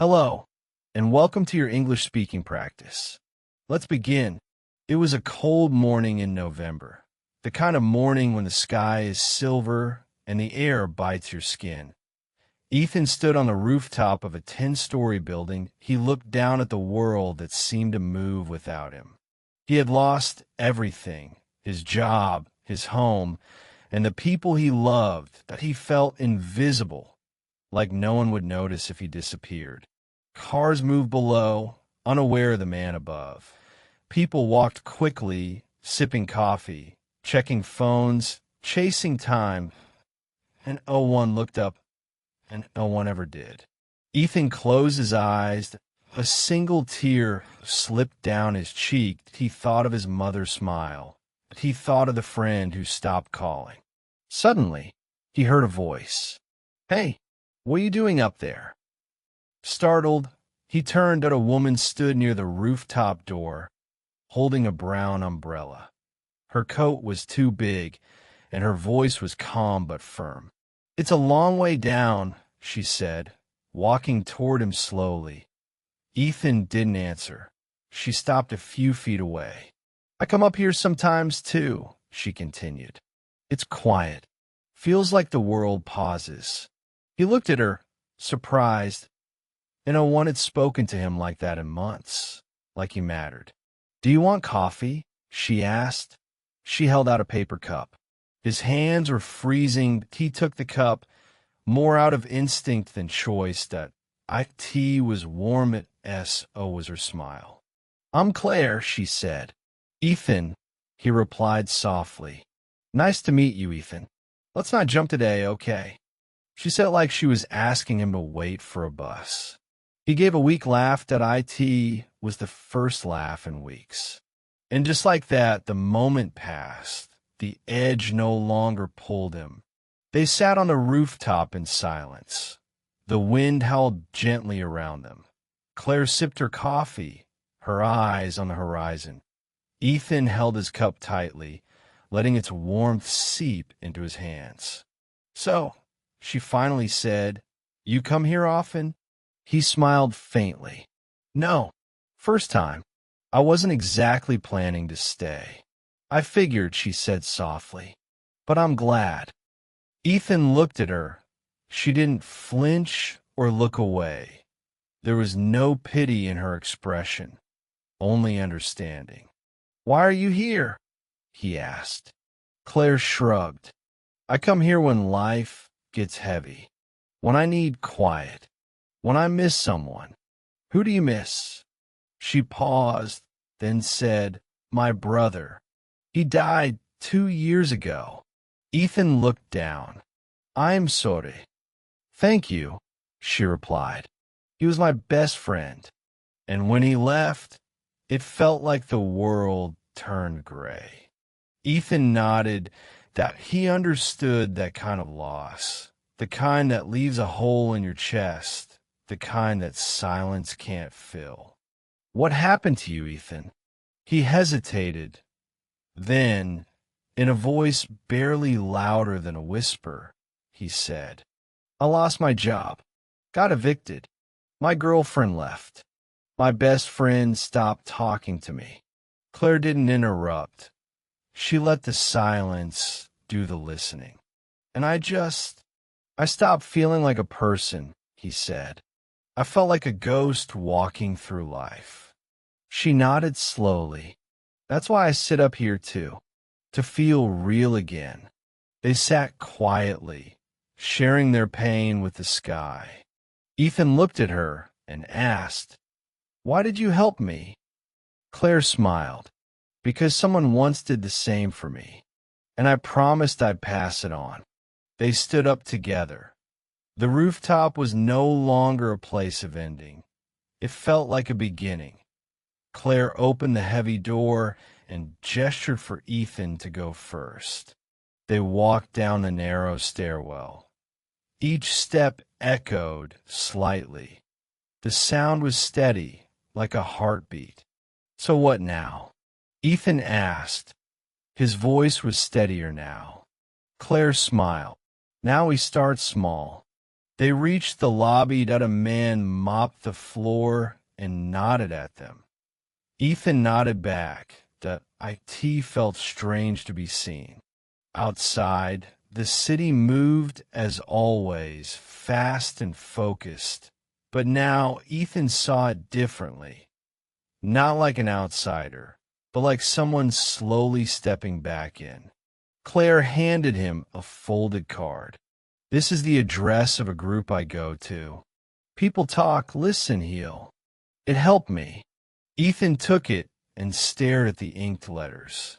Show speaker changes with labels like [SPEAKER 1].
[SPEAKER 1] Hello, and welcome to your English speaking practice. Let's begin. It was a cold morning in November, the kind of morning when the sky is silver and the air bites your skin. Ethan stood on the rooftop of a 10-story building. He looked down at the world that seemed to move without him. He had lost everything, his job, his home, and the people he loved, that he felt invisible, like no one would notice if he disappeared. Cars moved below, unaware of the man above. People walked quickly, sipping coffee, checking phones, chasing time, and no one looked up, and no one ever did. Ethan closed his eyes. A single tear slipped down his cheek. He thought of his mother's smile. He thought of the friend who stopped calling. Suddenly, he heard a voice. "Hey, what are you doing up there?" Startled, he turned and a woman stood near the rooftop door, holding a brown umbrella. Her coat was too big, and her voice was calm but firm. "It's a long way down," she said, walking toward him slowly. Ethan didn't answer. She stopped a few feet away. "I come up here sometimes, too," she continued. "It's quiet. Feels like the world pauses." He looked at her, surprised. No one had spoken to him like that in months, like he mattered. "Do you want coffee?" she asked. She held out a paper cup. His hands were freezing. He took the cup, more out of instinct than choice. That tea was warm so was her smile. "I'm Claire," she said. "Ethan," he replied softly. "Nice to meet you, Ethan. Let's not jump today, okay?" She said it like she was asking him to wait for a bus. He gave a weak laugh. That IT was the first laugh in weeks. And just like that, the moment passed. The edge no longer pulled him. They sat on the rooftop in silence. The wind howled gently around them. Claire sipped her coffee, her eyes on the horizon. Ethan held his cup tightly, letting its warmth seep into his hands. "So," she finally said, "you come here often?" He smiled faintly. "No, first time. I wasn't exactly planning to stay." "I figured," she said softly, "but I'm glad." Ethan looked at her. She didn't flinch or look away. There was no pity in her expression, only understanding. "Why are you here?" he asked. Claire shrugged. "I come here when life gets heavy, when I need quiet, when I miss someone." "Who do you miss?" She paused, then said, "My brother. He died 2 years ago." Ethan looked down. "I'm sorry." "Thank you," she replied. "He was my best friend. And when he left, it felt like the world turned gray." Ethan nodded. That he understood that kind of loss, the kind that leaves a hole in your chest, the kind that silence can't fill. "What happened to you, Ethan?" He hesitated. Then, in a voice barely louder than a whisper, he said, "I lost my job. Got evicted. My girlfriend left. My best friend stopped talking to me." Claire didn't interrupt. She let the silence do the listening. "And I stopped feeling like a person," he said. "I felt like a ghost walking through life." She nodded slowly. "That's why I sit up here too, to feel real again." They sat quietly, sharing their pain with the sky. Ethan looked at her and asked, "Why did you help me?" Claire smiled. "Because someone once did the same for me, and I promised I'd pass it on." They stood up together. The rooftop was no longer a place of ending. It felt like a beginning. Claire opened the heavy door and gestured for Ethan to go first. They walked down the narrow stairwell. Each step echoed slightly. The sound was steady, like a heartbeat. "So what now?" Ethan asked. His voice was steadier now. Claire smiled. "Now we start small. They reached the lobby. A man mopped the floor and nodded at them. Ethan nodded back. The IT felt strange to be seen. Outside, the city moved as always, fast and focused. But now Ethan saw it differently. Not like an outsider, but like someone slowly stepping back in. Claire handed him a folded card. This is the address of a group I go to. People talk, listen, heal. It helped me. Ethan took it and stared at the inked letters.